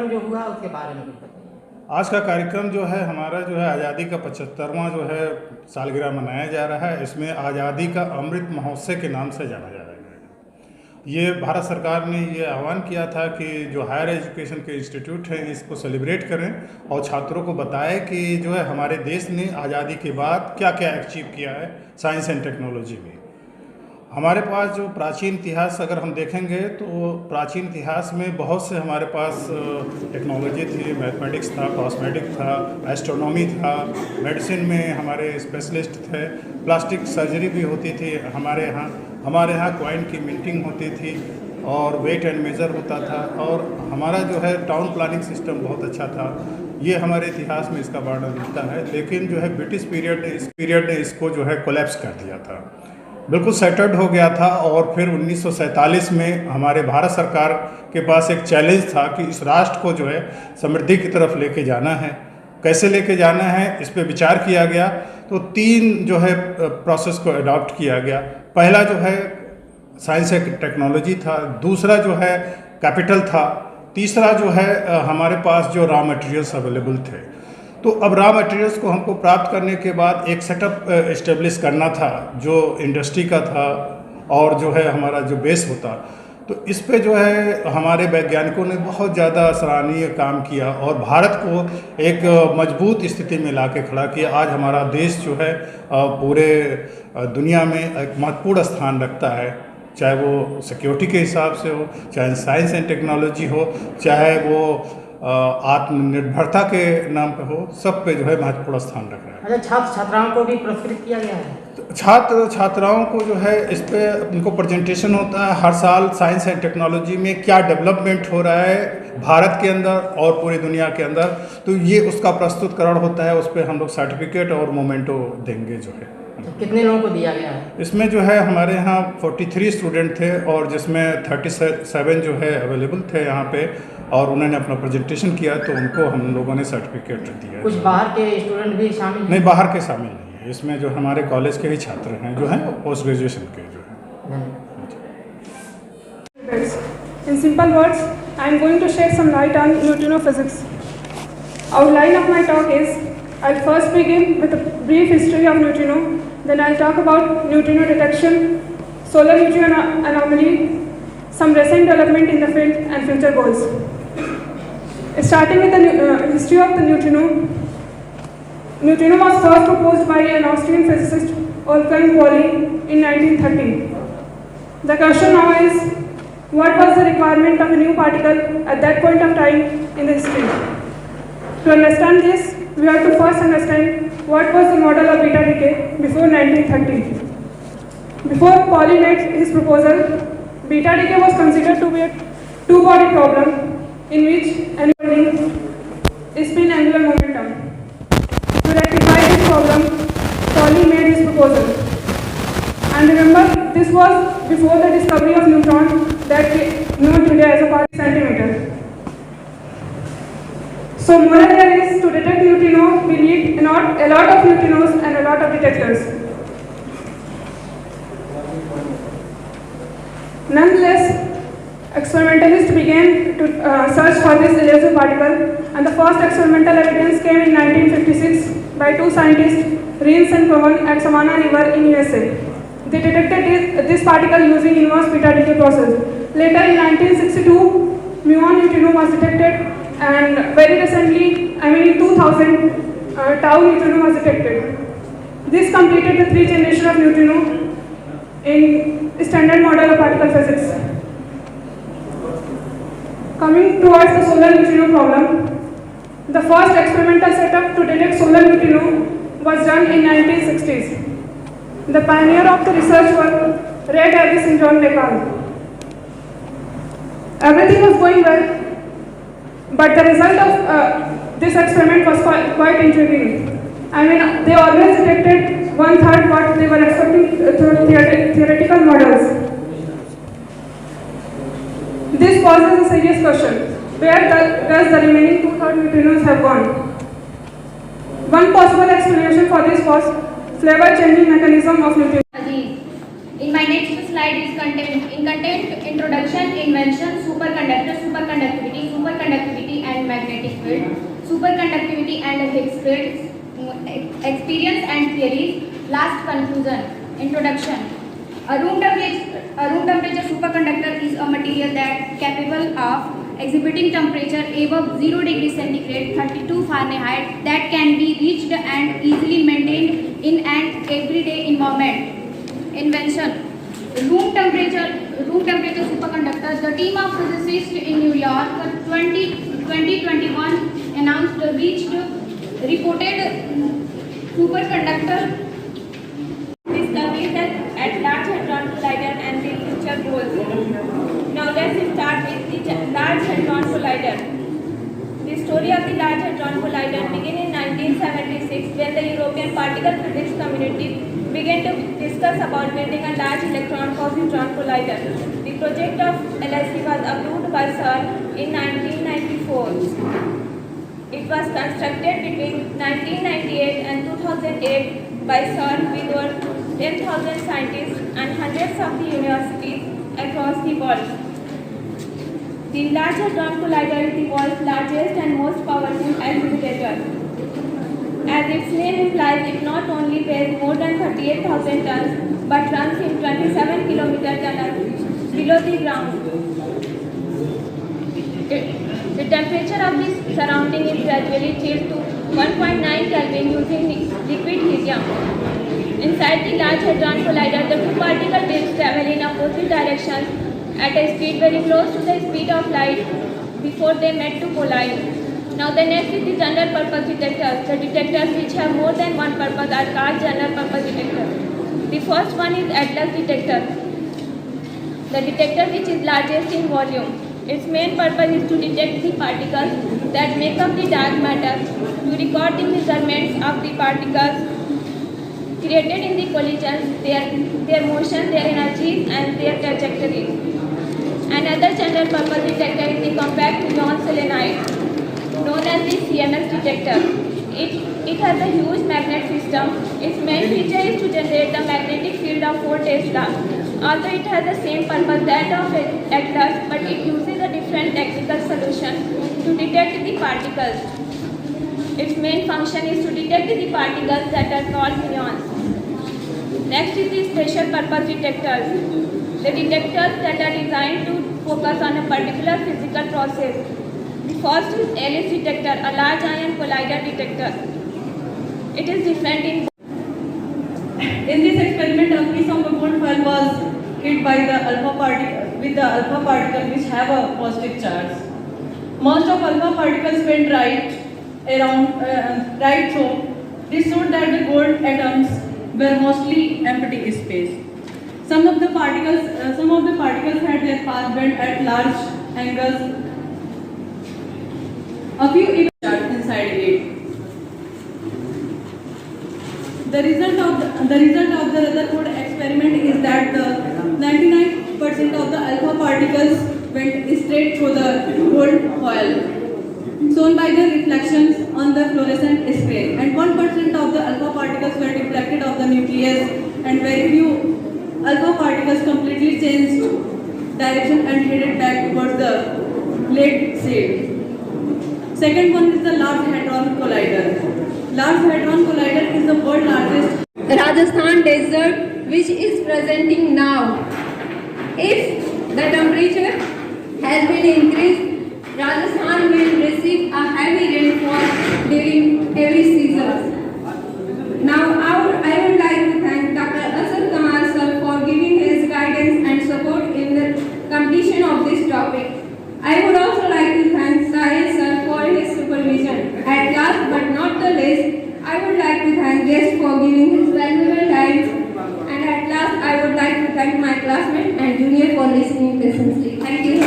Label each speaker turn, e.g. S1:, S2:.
S1: जो हुआ उसके बारे में कुछ बताइए।
S2: आज का कार्यक्रम जो है हमारा जो है आज़ादी का 75वां जो है सालगिरह मनाया जा रहा है। इसमें आज़ादी का अमृत महोत्सव के नाम से जाना जा रहा है। ये भारत सरकार ने ये आह्वान किया था कि जो हायर एजुकेशन के इंस्टीट्यूट हैं इसको सेलिब्रेट करें और छात्रों को बताएं कि जो है हमारे देश ने आज़ादी के बाद क्या क्या अचीव किया है साइंस एंड टेक्नोलॉजी में। हमारे पास जो प्राचीन इतिहास अगर हम देखेंगे तो प्राचीन इतिहास में बहुत से हमारे पास टेक्नोलॉजी थी, मैथमेटिक्स था, कॉस्मेटिक था, एस्ट्रोनॉमी था, मेडिसिन में हमारे स्पेशलिस्ट थे, प्लास्टिक सर्जरी भी होती थी हमारे यहाँ कॉइन की मिंटिंग होती थी और वेट एंड मेज़र होता था और हमारा जो है टाउन प्लानिंग सिस्टम बहुत अच्छा था। ये हमारे इतिहास में इसका वर्णन मिलता है। लेकिन जो है ब्रिटिश पीरियड ने इसको जो है कोलैप्स कर दिया था, बिल्कुल सेटल्ड हो गया था। और फिर 1947 में हमारे भारत सरकार के पास एक चैलेंज था कि इस राष्ट्र को जो है समृद्धि की तरफ लेके जाना है। कैसे लेके जाना है इस पे विचार किया गया तो 3 जो है प्रोसेस को अडॉप्ट किया गया। पहला जो है साइंस एंड टेक्नोलॉजी था, दूसरा जो है कैपिटल था, तीसरा जो है हमारे पास जो रॉ मटेरियल्स अवेलेबल थे। तो अब रॉ मटेरियल्स को हमको प्राप्त करने के बाद एक सेटअप इस्टेब्लिश करना था जो इंडस्ट्री का था और जो है हमारा जो बेस होता। तो इस पे जो है हमारे वैज्ञानिकों ने बहुत ज़्यादा सराहनीय काम किया और भारत को एक मजबूत स्थिति में ला के खड़ा किया। आज हमारा देश जो है पूरे दुनिया में एक महत्वपूर्ण स्थान रखता है, चाहे वो सिक्योरिटी के हिसाब से हो, चाहे साइंस एंड टेक्नोलॉजी हो, चाहे वो आत्मनिर्भरता के नाम पे हो, सब पे जो है महत्वपूर्ण स्थान रख रहा है।
S1: अच्छा, छात्र छात्राओं को भी पुरस्कृत किया गया है?
S2: छात्र छात्राओं को जो है इस पे उनको प्रेजेंटेशन होता है हर साल, साइंस एंड टेक्नोलॉजी में क्या डेवलपमेंट हो रहा है भारत के अंदर और पूरी दुनिया के अंदर, तो ये उसका प्रस्तुतकरण होता है। उस पर हम लोग सर्टिफिकेट और मोमेंटो देंगे जो है।
S1: तो कितने लोगों को दिया गया है?
S2: इसमें जो है हमारे यहाँ 43 स्टूडेंट थे और जिसमें 37 जो है अवेलेबल थे यहाँ पे और उन्होंने अपना प्रेजेंटेशन किया तो उनको हम लोगों ने सर्टिफिकेट दिया।
S1: कुछ बाहर के स्टूडेंट भी शामिल हैं?
S2: नहीं, बाहर के शामिल नहीं है इसमें, जो हमारे कॉलेज के ही छात्र हैं जो हैं पोस्ट ग्रेजुएशन के जो हैं।
S3: In simple words, I am going to shed some light on neutrino physics. Outline of my talk is, I'll first begin with a brief history of neutrino, then I'll talk about neutrino detection, solar neutrino anomaly, some recent development in the field and future goals. Starting with the history of the neutrino. Neutrino was first proposed by an Austrian physicist Wolfgang Pauli in 1930. The question now is, what was the requirement of a new particle at that point of time in the history? To understand this, we have to first understand what was the model of beta decay before 1930. Before Pauli made his proposal, beta decay was considered to be a two-body problem in which any is spin angular momentum. To rectify this problem, Pauli made his proposal. And remember, this was before the discovery of neutron that we know today as a Pauli centimeter. So moral here is, to detect neutrino, we need a lot of neutrinos and a lot of detectors. Nonetheless, experimentalists began to search for this elusive particle, and the first experimental evidence came in 1956 by 2 scientists, Reines and Cohen, at Savannah River in USA. They detected this particle using inverse beta decay process. Later in 1962, muon neutrino was detected, and very recently, in 2000, tau neutrino was detected. This completed the 3 generations of neutrino in standard model of particle physics. Coming towards the solar neutrino problem, the first experimental setup to detect solar neutrino was done in 1960s. The pioneer of the research were Ray Davis and John LeCarl. Everything was going well, but the result of this experiment was quite intriguing. They always detected 1/3 what they were expecting through theoretical models. This poses a serious question: where does the remaining 2/3 neutrinos have gone? One possible explanation for this was flavor changing mechanism of neutrinos.
S4: In my next slide is content. In content, introduction, invention, superconductivity and magnetic field, superconductivity and Higgs field, experience and theories. Last conclusion. Introduction. A room temperature superconductor is a material that capable of exhibiting temperature above 0 degree centigrade, 32 Fahrenheit, that can be reached and easily maintained in an everyday environment. Invention. Room temperature superconductor. The team of physicists in New York 2021 announced reported superconductor discoveries at Large Hadron Collider and the future goals. Now let's start with the Large Hadron Collider. The story of the Large Hadron Collider began in 1976 when the European particle physics community began to discuss about building a large electron-positron collider. The project of LHC was approved by CERN in 1994. It was constructed between 1998 and 2008 by CERN with over 10,000 scientists and hundreds of the universities across the world. The Large Hadron Collider is the world's largest and most powerful accelerator. As its name implies, it not only weighs more than 38,000 tons but runs in 27 kilometer tunnels below the ground. The temperature of the surrounding is gradually chilled to 1.9 Kelvin using liquid helium. Inside the Large Hadron Collider, the two particle waves travel in opposite directions at a speed very close to the speed of light before they met to collide. Now the next is the general purpose detectors. The detectors which have more than one purpose are called general purpose detectors. The first one is Atlas detector. The detector which is largest in volume. Its main purpose is to detect the particles that make up the dark matter, to record the measurements of the particles created in the collisions, their motion, their energies and their trajectories. Another general purpose detector is the compact muon solenoid, known as the CMS detector. It has a huge magnet system. Its main feature is to generate the magnetic field of 4 Tesla. Although it has the same purpose that of Atlas, but it uses a different technical solution to detect the particles. Its main function is to detect the particles that are called muons. Next is the special purpose detectors. The detectors that are designed to focus on a particular physical process. The first is ALICE detector, a large ion collider detector. It is different in
S5: this experiment, a piece of a gold foil was hit by the alpha particle with the alpha particle which have a positive charge. Most of alpha particles went right through. This showed that the gold atoms were mostly empty space. Some of the particles had their path bent at large angles. A few even charged inside it. The result of the Rutherford experiment is that the 99% of the alpha particles went straight through the gold foil, shown by the reflections on the fluorescent screen, and 1% of the alpha particles were deflected off the nucleus, and very few alpha particles completely changed direction and headed back towards the lead seed. Second one is the Large Hadron Collider. Large Hadron Collider is the world's largest
S6: Rajasthan desert which is presenting now. If the temperature has been increased, Rajasthan will receive a heavy rainfall during heavy seasons. Now I would like to thank Dr. Asad Kamal sir for giving his guidance and support in the completion of this topic. I would also like to thank Sahil sir for his supervision. At last but not the least, I would like to thank Jess for giving his valuable time. And at last, I would like to thank my classmates and junior for listening patiently. Thank you.